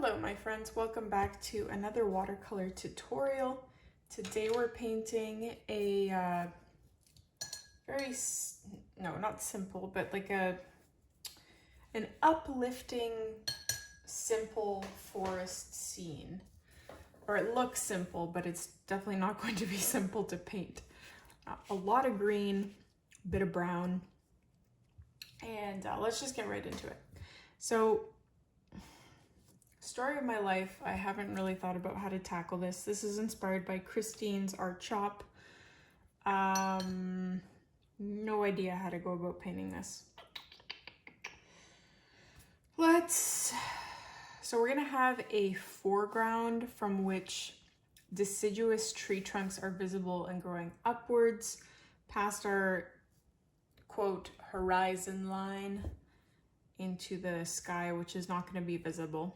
Hello my friends, welcome back to another watercolor tutorial. Today we're painting a not simple, but like an uplifting, simple forest scene. Or it looks simple, but it's definitely not going to be simple to paint. A lot of green, a bit of brown, and let's just get right into it. So, story of my life, I haven't really thought about how to tackle this. This is inspired by Christine's art shop. No idea how to go about painting this. So we're gonna have a foreground from which deciduous tree trunks are visible and growing upwards past our quote horizon line into the sky, which is not going to be visible.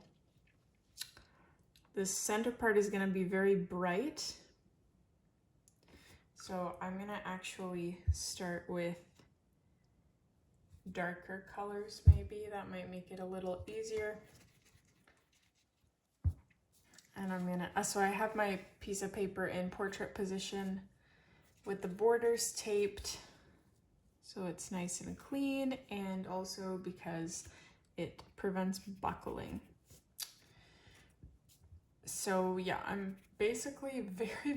The center part is going to be very bright. So I'm going to actually start with darker colors maybe. That might make it a little easier. And I'm going to, so I have my piece of paper in portrait position with the borders taped so it's nice and clean, and also because it prevents buckling. So yeah, I'm basically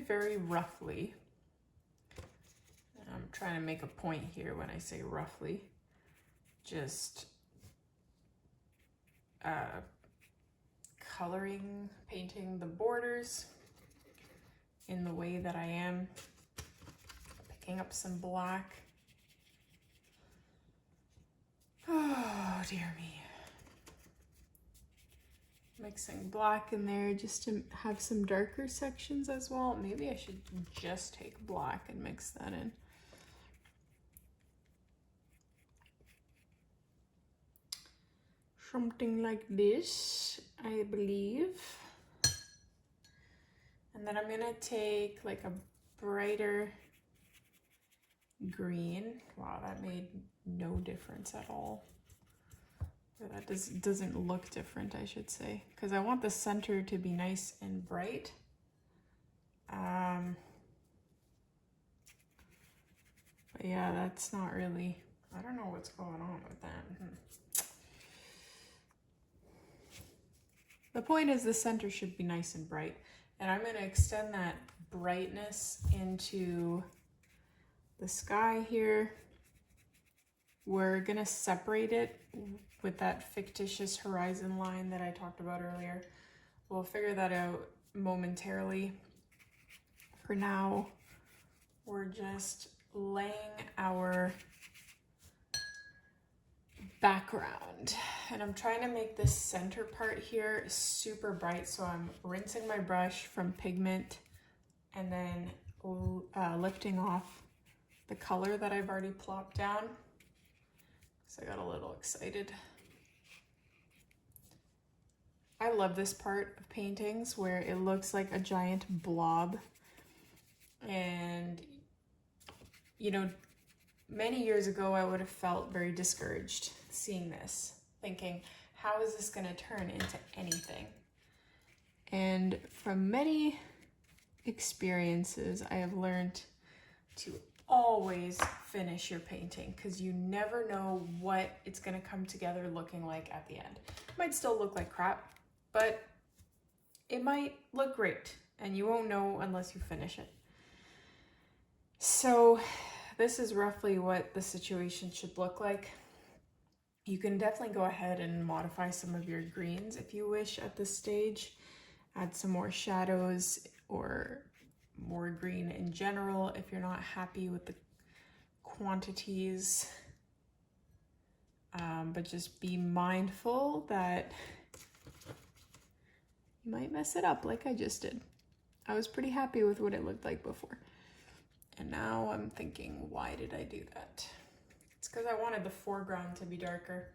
very roughly, I'm trying to make a point here when I say roughly, just painting the borders in the way that I am, picking up some black. Oh dear me. Mixing black in there just to have some darker sections as well. Maybe I should just take black and mix that in. Something like this, I believe. And then I'm gonna take like a brighter green. Wow, that made no difference at all. Or that doesn't look different, I should say, because I want the center to be nice and bright. But yeah, that's not really, I don't know what's going on with that. The point is the center should be nice and bright, and I'm going to extend that brightness into the sky here. We're going to separate it with that fictitious horizon line that I talked about earlier. We'll figure that out momentarily. For now, we're just laying our background. And I'm trying to make this center part here super bright, so I'm rinsing my brush from pigment and then lifting off the color that I've already plopped down. So I got a little excited. I love this part of paintings where it looks like a giant blob. And, you know, many years ago, I would have felt very discouraged seeing this, thinking, how is this going to turn into anything? And from many experiences, I have learned to always finish your painting, because you never know what it's going to come together looking like at the end. It might still look like crap, but it might look great, and you won't know unless you finish it. So this is roughly what the situation should look like. You can definitely go ahead and modify some of your greens if you wish at this stage. Add some more shadows or more green in general if you're not happy with the quantities. But just be mindful that you might mess it up like I just did. I was pretty happy with what it looked like before. And now I'm thinking, why did I do that? It's because I wanted the foreground to be darker.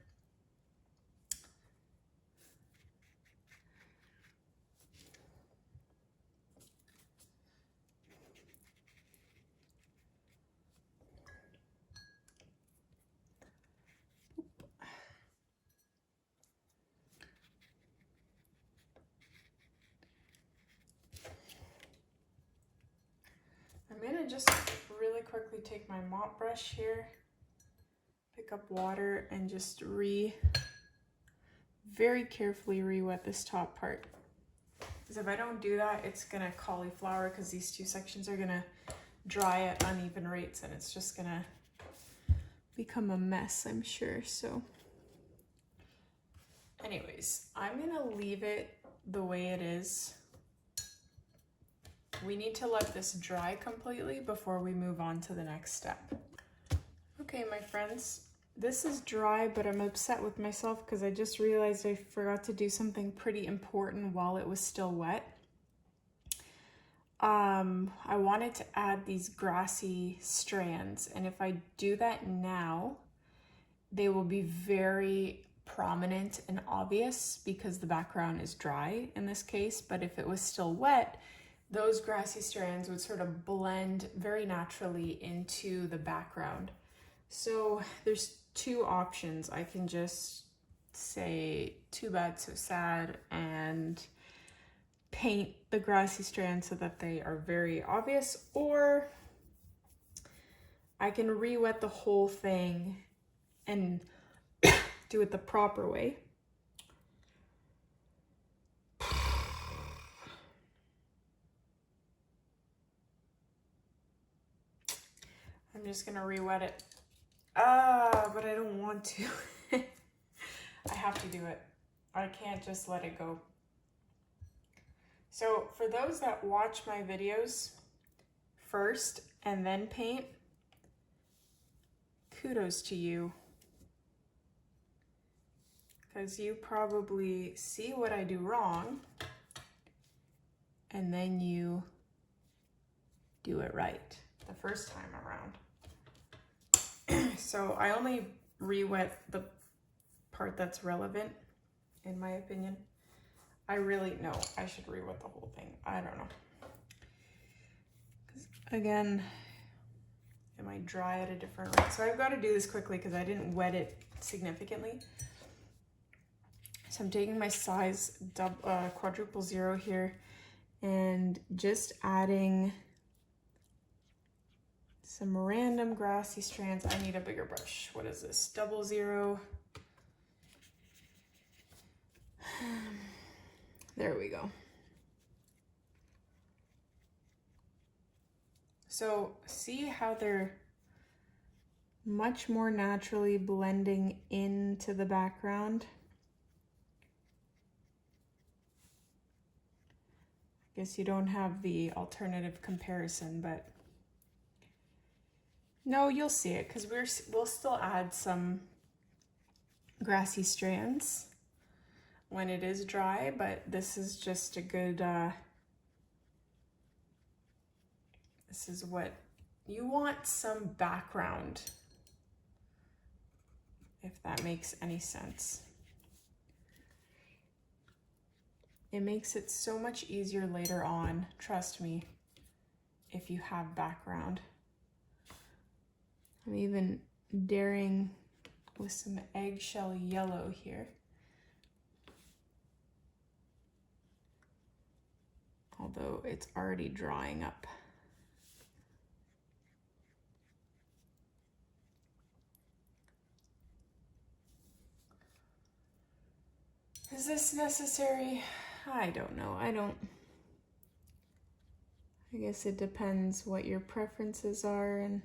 just really quickly take my mop brush here, pick up water, and just very carefully re-wet this top part. Because if I don't do that, it's gonna cauliflower, because these two sections are gonna dry at uneven rates and it's just gonna become a mess, I'm sure. So anyways, I'm gonna leave it the way it is. We need to let this dry completely before we move on to the next step. Okay, my friends, this is dry, but I'm upset with myself because I just realized I forgot to do something pretty important while it was still wet. I wanted to add these grassy strands, and if I do that now, they will be very prominent and obvious because the background is dry in this case. But if it was still wet, those grassy strands would sort of blend very naturally into the background. So there's two options. I can just say too bad, so sad, and paint the grassy strands so that they are very obvious, or I can re-wet the whole thing and do it the proper way. I'm just gonna re-wet it. But I don't want to. I have to do it. I can't just let it go. So for those that watch my videos first and then paint, kudos to you. Because you probably see what I do wrong and then you do it right the first time around. So I only re-wet the part that's relevant, in my opinion. I really know I should re-wet the whole thing. I don't know. 'Cause again, it might dry at a different rate. So I've got to do this quickly because I didn't wet it significantly. So I'm taking my size quadruple 0 here and just adding some random grassy strands. I need a bigger brush. What is this? 00. There we go. So see how they're much more naturally blending into the background? I guess you don't have the alternative comparison, but no, you'll see it because we'll still add some grassy strands when it is dry, but this is just a good, this is what you want, some background, if that makes any sense. It makes it so much easier later on, trust me, if you have background. I'm even daring with some eggshell yellow here. Although it's already drying up. Is this necessary? I don't know. I guess it depends what your preferences are, and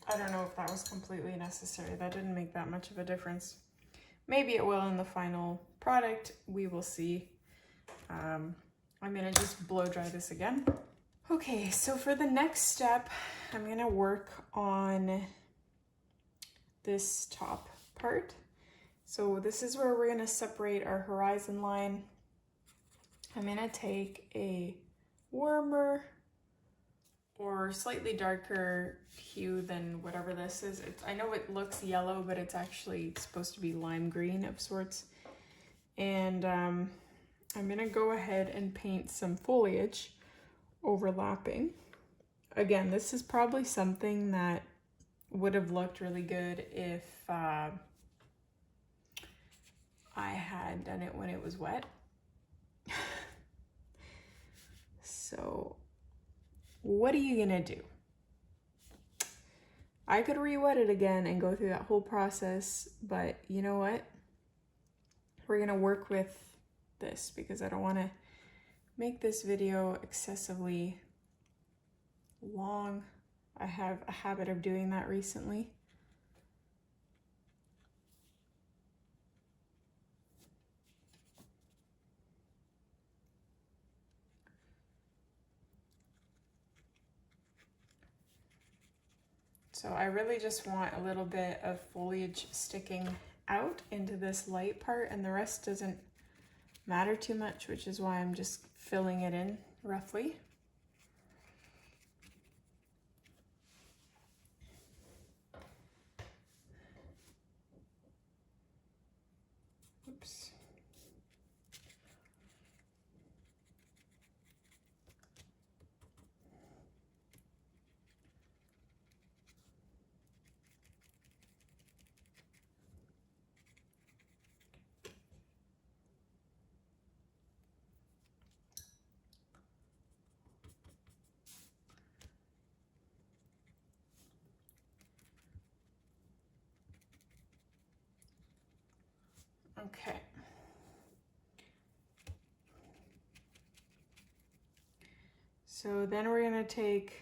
I don't know if that was completely necessary. That didn't make that much of a difference. Maybe it will in the final product. We will see. I'm gonna just blow dry this again. Okay, so for the next step, I'm gonna work on this top part. So this is where we're gonna separate our horizon line. I'm gonna take a warmer or slightly darker hue than whatever this is. I know it looks yellow, but it's actually supposed to be lime green of sorts. And I'm gonna go ahead and paint some foliage overlapping. Again, this is probably something that would have looked really good if I had done it when it was wet. So what are you gonna do? I could re-wet it again and go through that whole process, but you know what? We're gonna work with this because I don't wanna make this video excessively long. I have a habit of doing that recently. So I really just want a little bit of foliage sticking out into this light part, and the rest doesn't matter too much, which is why I'm just filling it in roughly. Oops. Okay. So then we're gonna take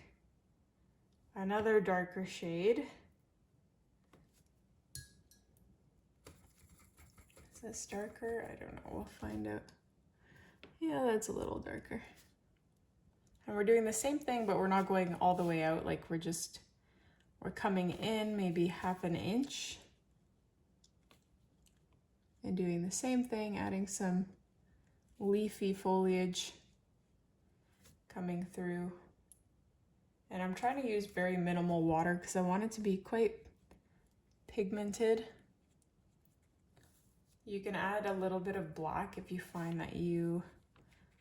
another darker shade. Is this darker? I don't know, we'll find out. Yeah, that's a little darker. And we're doing the same thing, but we're not going all the way out. Like we're coming in maybe ½ an inch and doing the same thing, adding some leafy foliage coming through. And I'm trying to use very minimal water because I want it to be quite pigmented. You can add a little bit of black if you find that you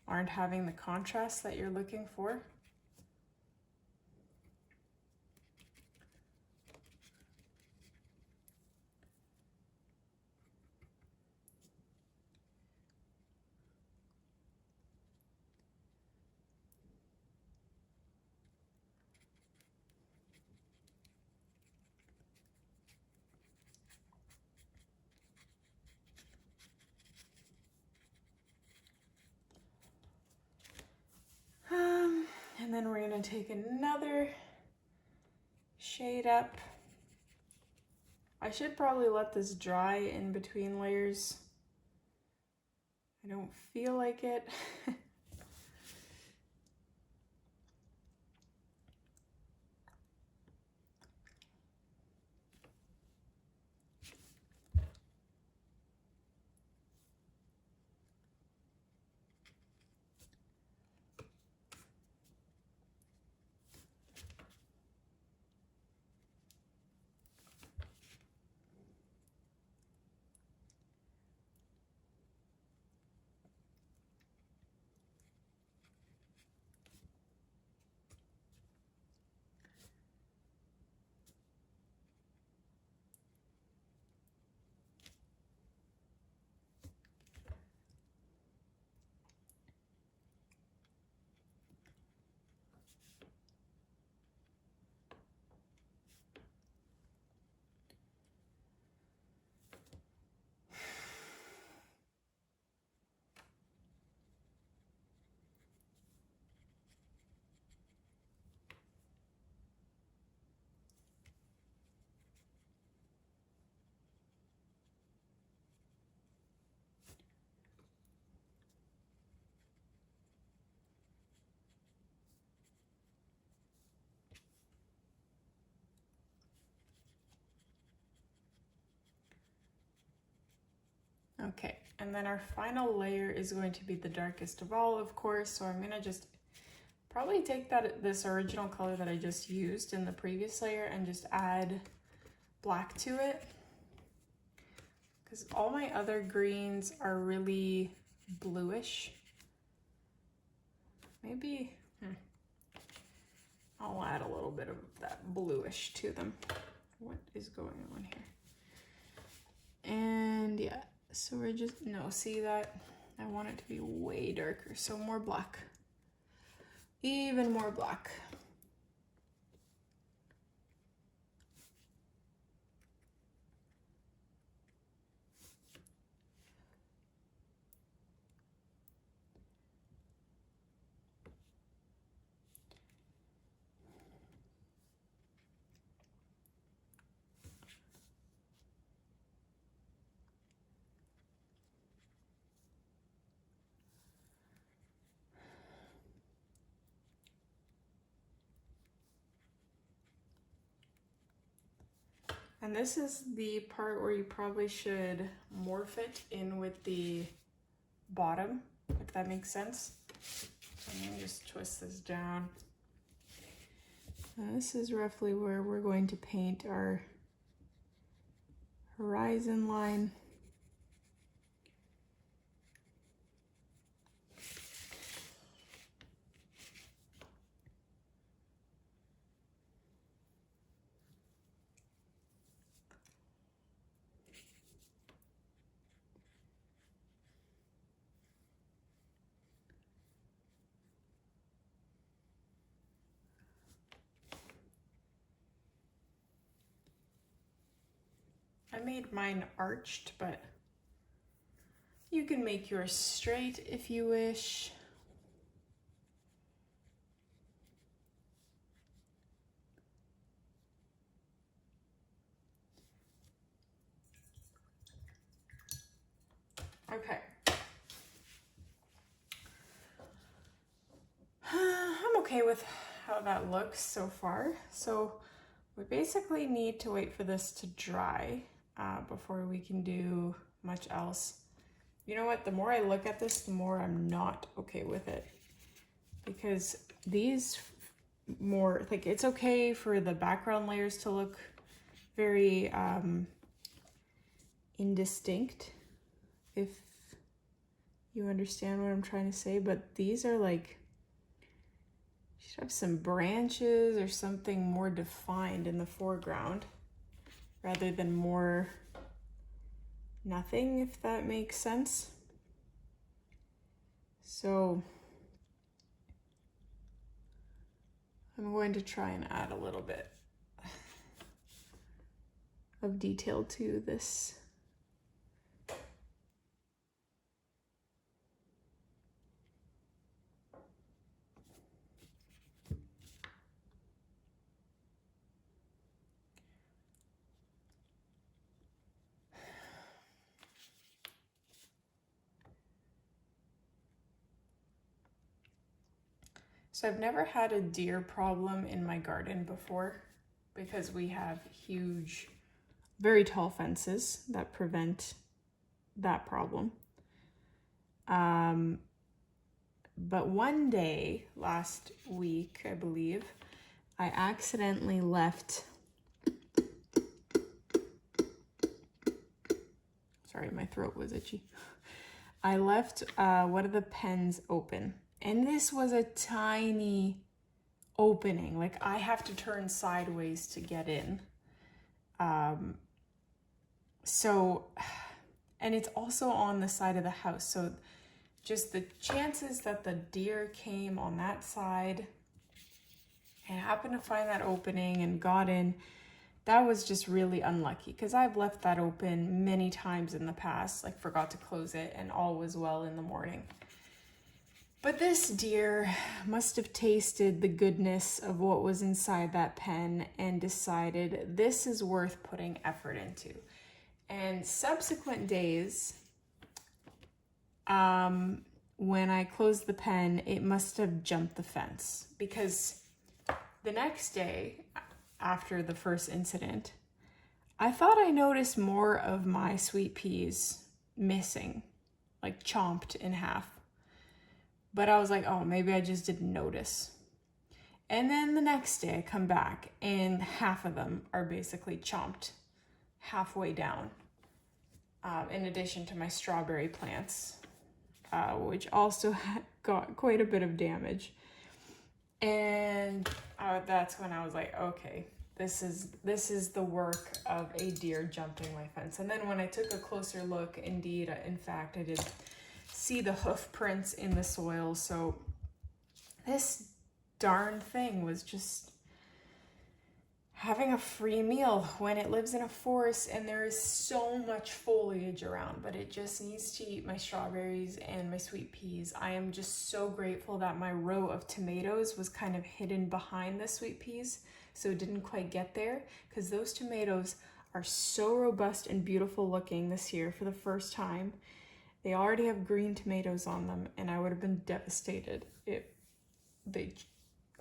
aren't having the contrast that you're looking for. And then we're gonna take another shade up. I should probably let this dry in between layers. I don't feel like it. Okay, and then our final layer is going to be the darkest of all, of course, so I'm gonna just probably take this original color that I just used in the previous layer and just add black to it, because all my other greens are really bluish. Maybe I'll add a little bit of that bluish to them. what is going on here. And yeah, so we're just, no, see that? I want it to be way darker, so more black. Even more black. And this is the part where you probably should morph it in with the bottom, if that makes sense. I'm gonna just twist this down. This is roughly where we're going to paint our horizon line. I made mine arched, but you can make yours straight if you wish. Okay. I'm okay with how that looks so far. So we basically need to wait for this to dry before we can do much else. You know what? The more I look at this, the more I'm not okay with it. Because these more, like, it's okay for the background layers to look very indistinct, if you understand what I'm trying to say, but these are like, you should have some branches or something more defined in the foreground rather than more nothing, if that makes sense. So I'm going to try and add a little bit of detail to this. So I've never had a deer problem in my garden before because we have huge, very tall fences that prevent that problem. But one day last week, I believe, I accidentally left, sorry, my throat was itchy. I left one of the pens open. And this was a tiny opening. Like, I have to turn sideways to get in. And it's also on the side of the house. So just the chances that the deer came on that side and happened to find that opening and got in, that was just really unlucky, because I've left that open many times in the past, like forgot to close it, and all was well in the morning. But this deer must have tasted the goodness of what was inside that pen and decided this is worth putting effort into. And subsequent days, when I closed the pen, it must have jumped the fence, because the next day after the first incident, I thought I noticed more of my sweet peas missing, like chomped in half. But I was like, oh, maybe I just didn't notice. And then the next day I come back and half of them are basically chomped halfway down, in addition to my strawberry plants, which also got quite a bit of damage. And that's when I was like, okay, this is the work of a deer jumping my fence. And then when I took a closer look, indeed, in fact, I did see the hoof prints in the soil. So this darn thing was just having a free meal when it lives in a forest and there is so much foliage around, but it just needs to eat my strawberries and my sweet peas. I am just so grateful that my row of tomatoes was kind of hidden behind the sweet peas, so it didn't quite get there, because those tomatoes are so robust and beautiful looking this year for the first time. They already have green tomatoes on them, and I would have been devastated if they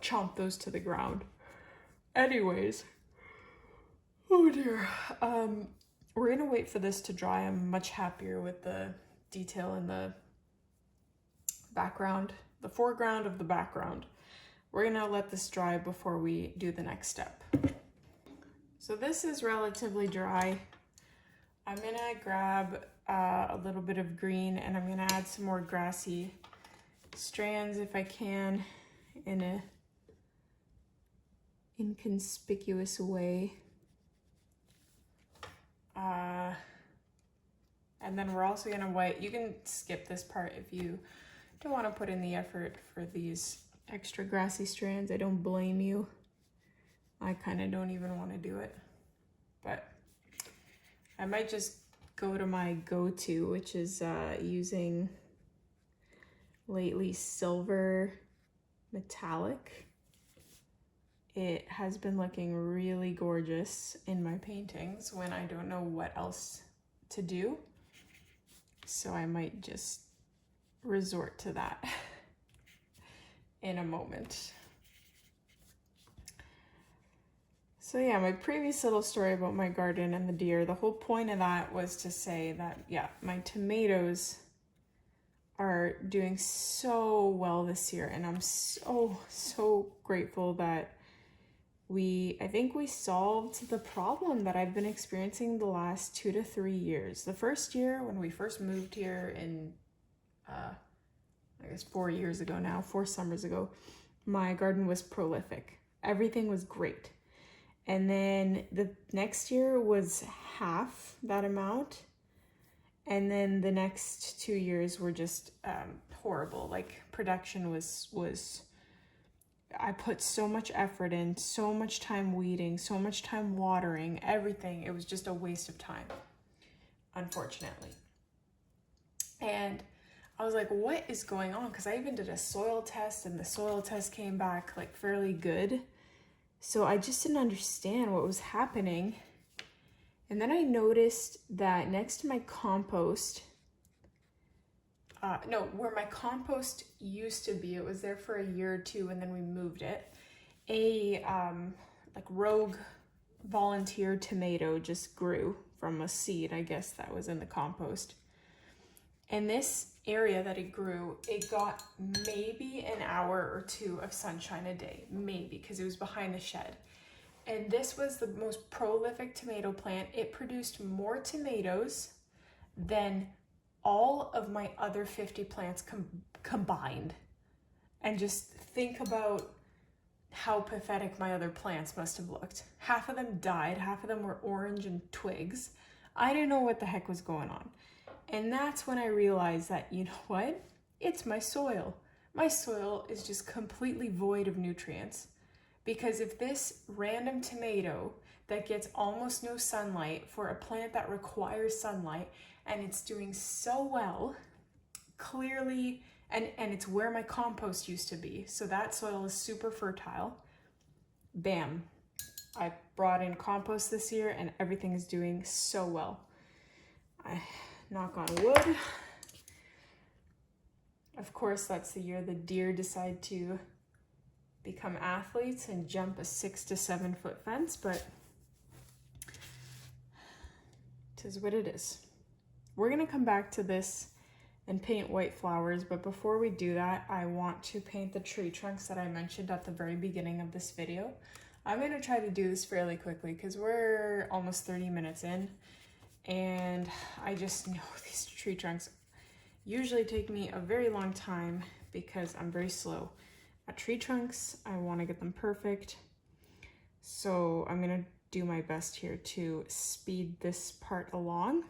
chomped those to the ground. Anyways, oh dear. We're gonna wait for this to dry. I'm much happier with the detail in the background, the foreground of the background. We're gonna let this dry before we do the next step. So this is relatively dry. I'm gonna grab a little bit of green and I'm gonna add some more grassy strands if I can in a inconspicuous way. And then we're also gonna white. You can skip this part if you don't want to put in the effort for these extra grassy strands. I don't blame you. I kind of don't even want to do it, but I might just go to my go-to, which is using lately silver metallic. It has been looking really gorgeous in my paintings when I don't know what else to do. So I might just resort to that in a moment. So yeah, my previous little story about my garden and the deer, the whole point of that was to say that, yeah, my tomatoes are doing so well this year, and I'm so grateful that I think we solved the problem that I've been experiencing the last 2 to 3 years. The first year when we first moved here in, I guess 4 years ago now, 4 summers ago, my garden was prolific. Everything was great. And then the next year was half that amount. And then the next 2 years were just horrible. Like production was I put so much effort in, so much time weeding, so much time watering, everything. It was just a waste of time, unfortunately. And I was like, what is going on? Because I even did a soil test and the soil test came back like fairly good. So I just didn't understand what was happening. And then I noticed that next to my compost, where my compost used to be, it was there for a year or two and then we moved it. A like rogue volunteer tomato just grew from a seed, I guess, that was in the compost. And this area that it grew, it got maybe an hour or 2 of sunshine a day, maybe, because it was behind the shed. And this was the most prolific tomato plant. It produced more tomatoes than all of my other 50 plants combined. And just think about how pathetic my other plants must have looked. Half of them died, half of them were orange and twigs. I didn't know what the heck was going on. And that's when I realized that, you know what? It's my soil. My soil is just completely void of nutrients. Because if this random tomato that gets almost no sunlight for a plant that requires sunlight, and it's doing so well, clearly, and it's where my compost used to be, so that soil is super fertile. Bam. I brought in compost this year and everything is doing so well. I knock on wood. Of course, that's the year the deer decide to become athletes and jump a 6 to 7 foot fence, but 'tis what it is. We're gonna come back to this and paint white flowers, but before we do that, I want to paint the tree trunks that I mentioned at the very beginning of this video. I'm gonna try to do this fairly quickly because we're almost 30 minutes in, and I just know these tree trunks usually take me a very long time because I'm very slow at tree trunks. I want to get them perfect. So I'm gonna do my best here to speed this part along.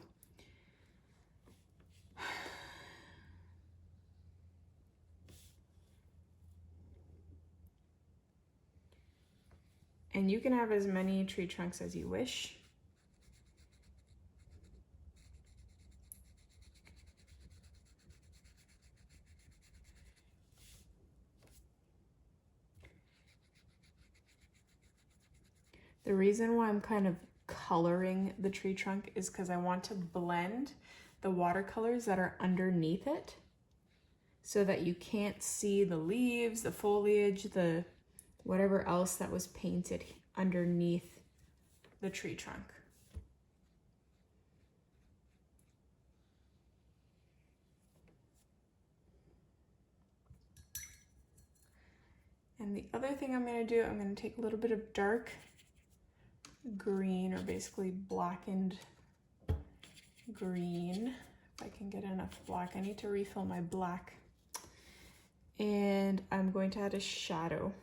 And you can have as many tree trunks as you wish. The reason why I'm kind of coloring the tree trunk is because I want to blend the watercolors that are underneath it so that you can't see the leaves, the foliage, the whatever else that was painted underneath the tree trunk. And the other thing I'm going to do, I'm going to take a little bit of dark green, or basically blackened green. If I can get enough black, I need to refill my black. And I'm going to add a shadow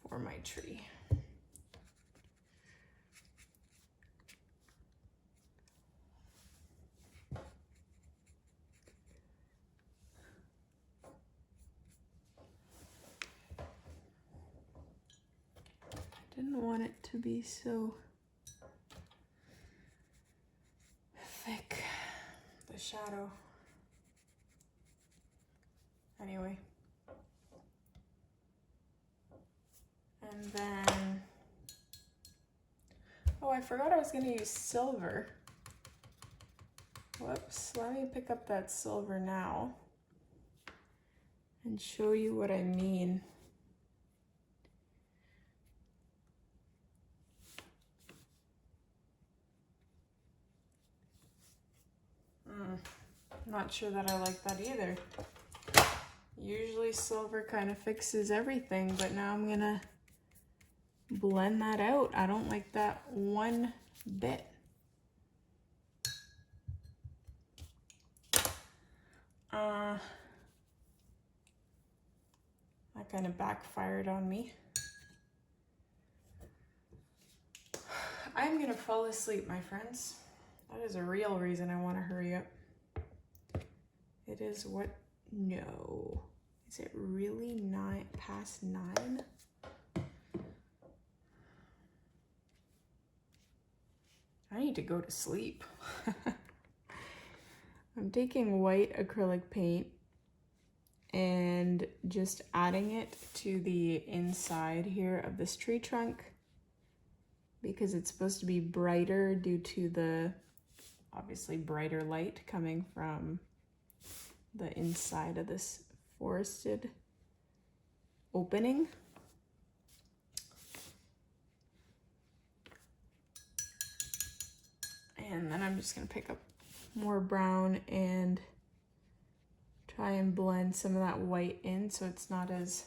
for my tree. Didn't want it to be so thick, the shadow. Anyway. And then, oh, I forgot I was gonna use silver. Whoops, let me pick up that silver now and show you what I mean. Not sure that I like that either. Usually silver kind of fixes everything, but now I'm gonna blend that out. I don't like that one bit. That kind of backfired on me. I'm gonna fall asleep, my friends. That is a real reason I want to hurry up. It is what? No. Is it really past 9? I need to go to sleep. I'm taking white acrylic paint and just adding it to the inside here of this tree trunk because it's supposed to be brighter due to the obviously brighter light coming from the inside of this forested opening. And then I'm just gonna pick up more brown and try and blend some of that white in so it's not as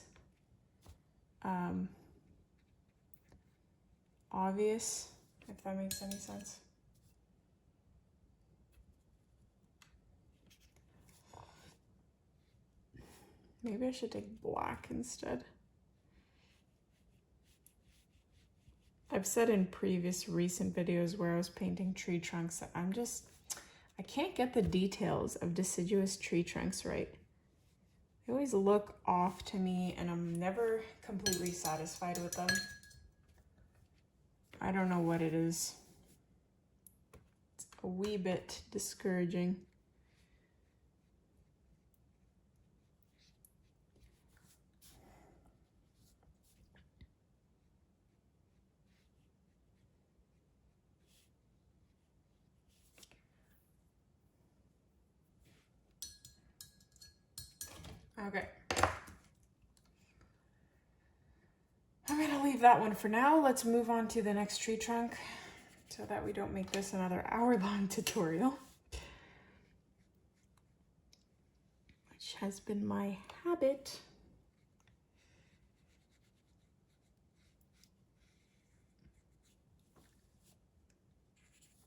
obvious, if that makes any sense. Maybe I should take black instead. I've said in previous recent videos where I was painting tree trunks that I can't get the details of deciduous tree trunks right. They always look off to me and I'm never completely satisfied with them. I don't know what it is. It's a wee bit discouraging. Okay. I'm gonna leave that one for now. Let's move on to the next tree trunk so that we don't make this another hour-long tutorial, which has been my habit.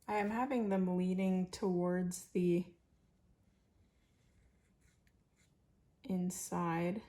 I am having them leaning towards the inside.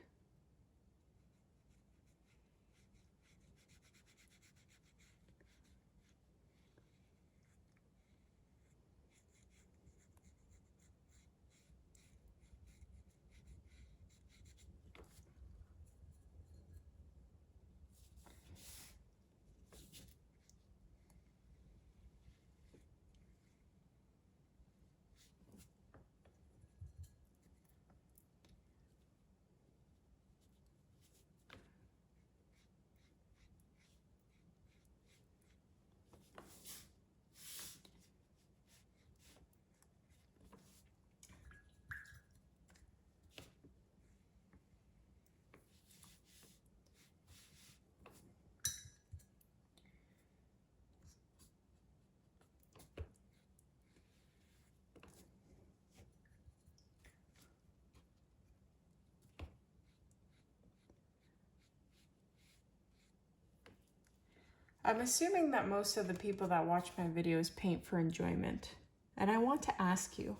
I'm assuming that most of the people that watch my videos paint for enjoyment. And I want to ask you,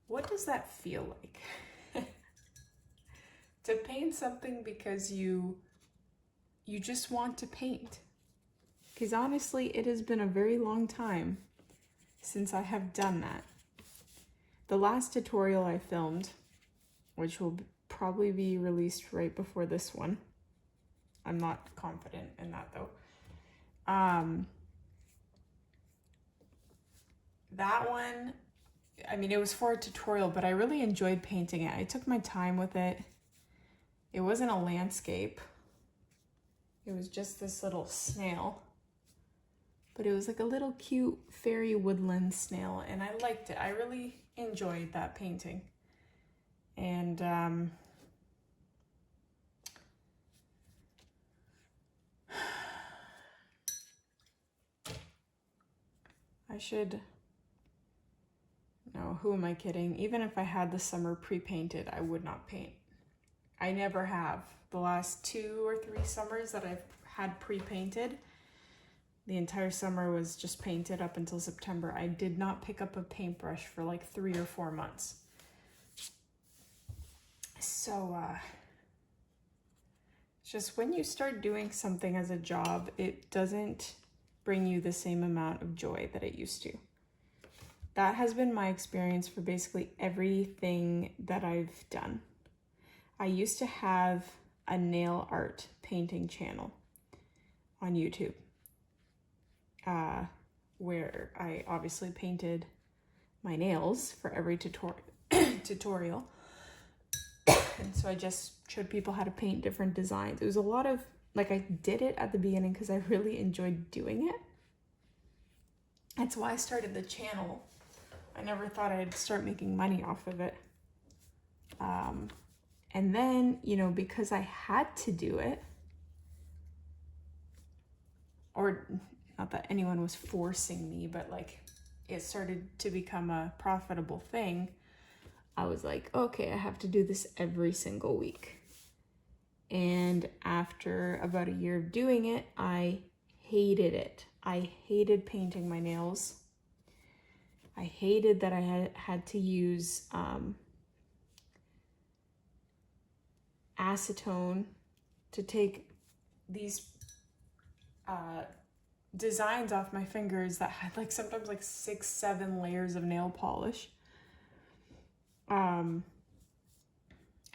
what does that feel like? To paint something because you just want to paint. Because honestly, it has been a very long time since I have done that. The last tutorial I filmed, which will probably be released right before this one. I'm not confident in that though. That one, I mean, it was for a tutorial, but I really enjoyed painting it. I took my time with it. It wasn't a landscape. It was just this little snail. But it was like a little cute fairy woodland snail, and I liked it. I really enjoyed that painting. And I should, no, who am I kidding? Even if I had the summer pre-painted, I would not paint. I never have. The last 2 or 3 summers that I've had pre-painted, the entire summer was just painted up until September. I did not pick up a paintbrush for like 3 or 4 months. So, just when you start doing something as a job, it doesn't bring you the same amount of joy that it used to. That has been my experience for basically everything that I've done. I used to have a nail art painting channel on YouTube, where I obviously painted my nails for every tutorial. And so I just showed people how to paint different designs. It was a lot of, like, I did it at the beginning because I really enjoyed doing it. That's why I started the channel. I never thought I'd start making money off of it. And then, you know, because I had to do it, or not that anyone was forcing me, but like it started to become a profitable thing, I was like, okay, I have to do this every single week. And after about a year of doing it, I hated it. I hated painting my nails. I hated that I had to use acetone to take these designs off my fingers that had like sometimes like 6-7 layers of nail polish. And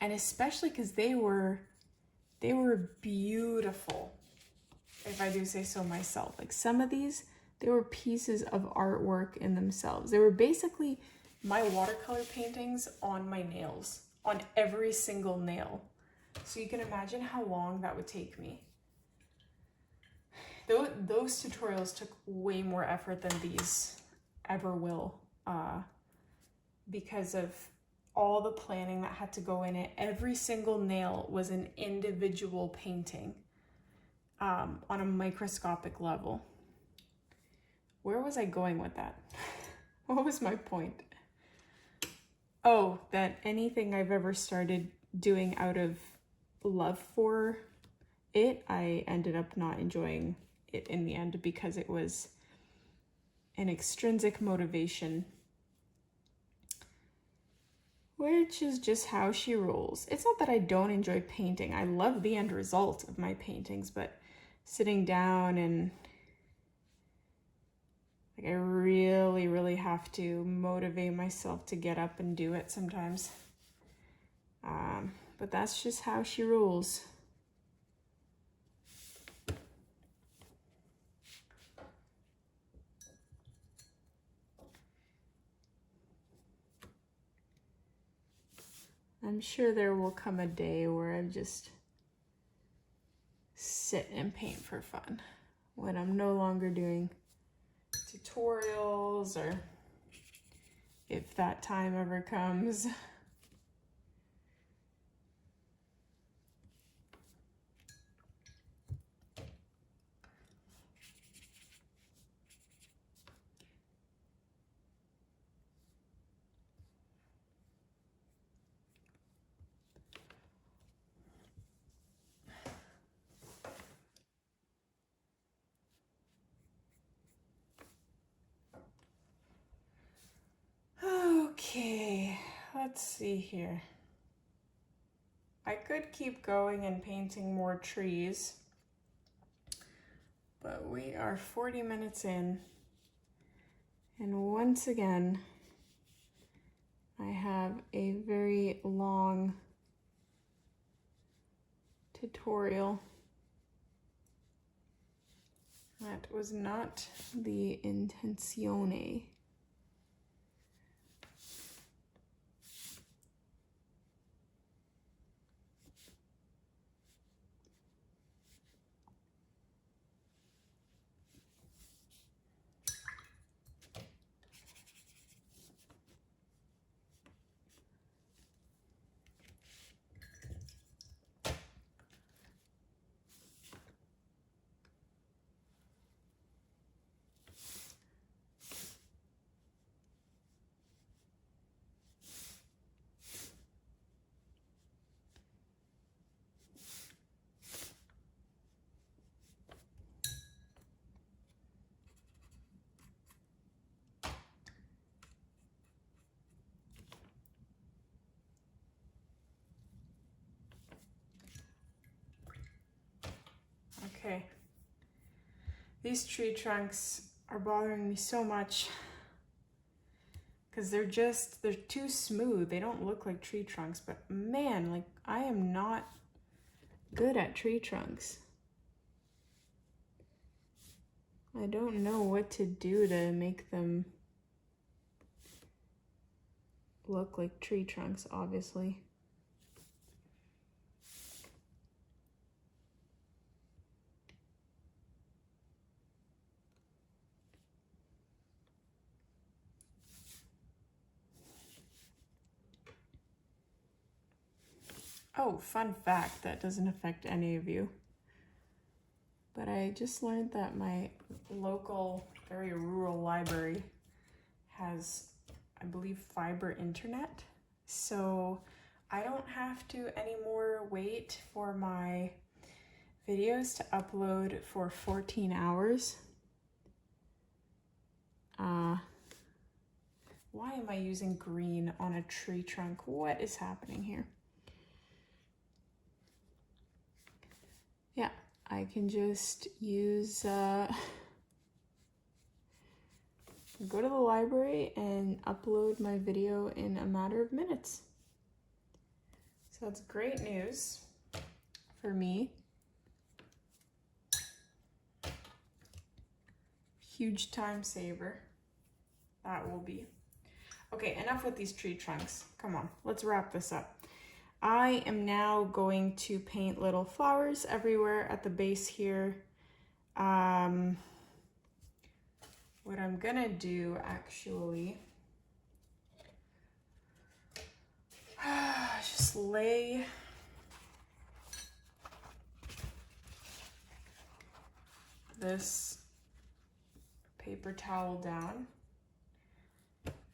especially because they were beautiful, if I do say so myself. Like some of these, they were pieces of artwork in themselves. They were basically my watercolor paintings on my nails, on every single nail. So you can imagine how long that would take me. Those tutorials took way more effort than these ever will, because of all the planning that had to go in it. Every single nail was an individual painting, on a microscopic level. Where was I going with that? What was my point? Oh, that anything I've ever started doing out of love for it, I ended up not enjoying it in the end because it was an extrinsic motivation, which is just how she rolls. It's not that I don't enjoy painting. I love the end result of my paintings, but sitting down and like I really, really have to motivate myself to get up and do it sometimes. But that's just how she rolls. I'm sure there will come a day where I just sit and paint for fun, when I'm no longer doing tutorials, or if that time ever comes. let's see here. I could keep going and painting more trees, but we are 40 minutes in, and once again, I have a very long tutorial. That was not the intenzione. Okay, these tree trunks are bothering me so much because they're too smooth. They don't look like tree trunks, but man, like I am not good at tree trunks. I don't know what to do to make them look like tree trunks, obviously. Oh, fun fact, that doesn't affect any of you. But I just learned that my local, very rural library has, I believe, fiber internet. So I don't have to anymore wait for my videos to upload for 14 hours. Why am I using green on a tree trunk? What is happening here? Yeah, I can just use, go to the library and upload my video in a matter of minutes. So that's great news for me. Huge time saver, that will be. Okay, enough with these tree trunks. Come on, let's wrap this up. I am now going to paint little flowers everywhere at the base here. What I'm gonna do actually, just lay this paper towel down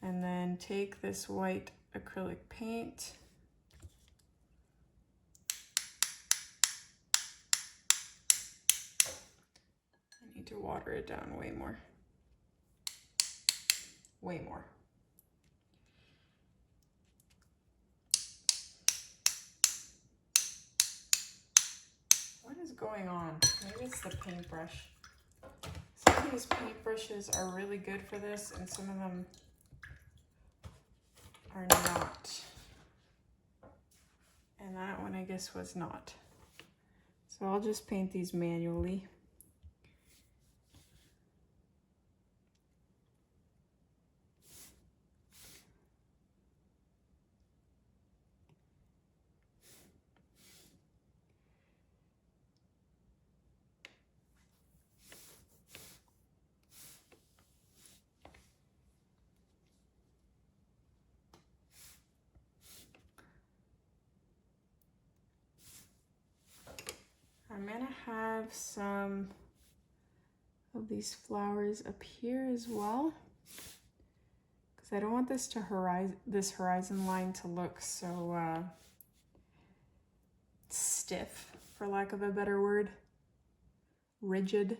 and then take this white acrylic paint . I need to water it down way more. Way more. What is going on? Maybe it's the paintbrush. Some of these paintbrushes are really good for this and some of them are not. And that one I guess was not. So I'll just paint these manually. I'm gonna have some of these flowers up here as well, because I don't want this horizon line to look so stiff, for lack of a better word, rigid.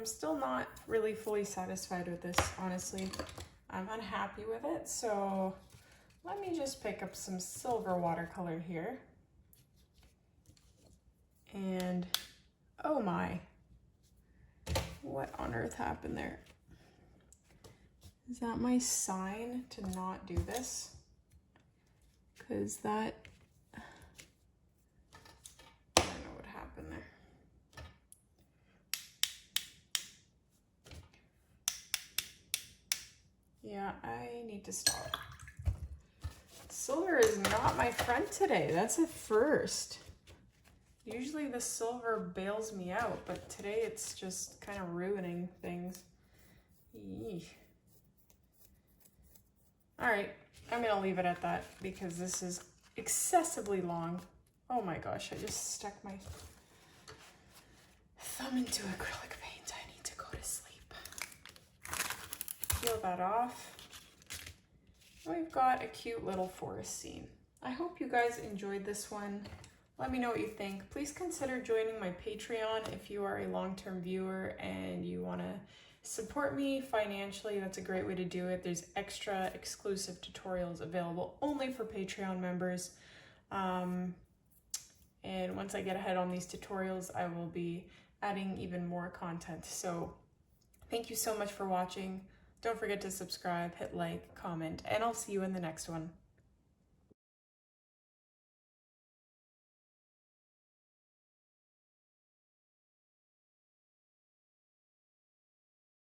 I'm still not really fully satisfied with this, honestly. I'm unhappy with it, so let me just pick up some silver watercolor here. And oh my, what on earth happened there? Is that my sign to not do this? Because that, I don't know what happened there. Yeah, I need to stop. Silver is not my friend today. That's a first. Usually the silver bails me out, but today it's just kind of ruining things. Eesh. All right, I'm gonna leave it at that because this is excessively long. Oh my gosh, I just stuck my thumb into acrylic paint. I need to go to sleep. Peel that off. We've got a cute little forest scene. I hope you guys enjoyed this one. Let me know what you think. Please consider joining my Patreon if you are a long-term viewer and you want to support me financially. That's a great way to do it. There's extra exclusive tutorials available only for Patreon members. And once I get ahead on these tutorials, I will be adding even more content. So thank you so much for watching. Don't forget to subscribe, hit like, comment, and I'll see you in the next one.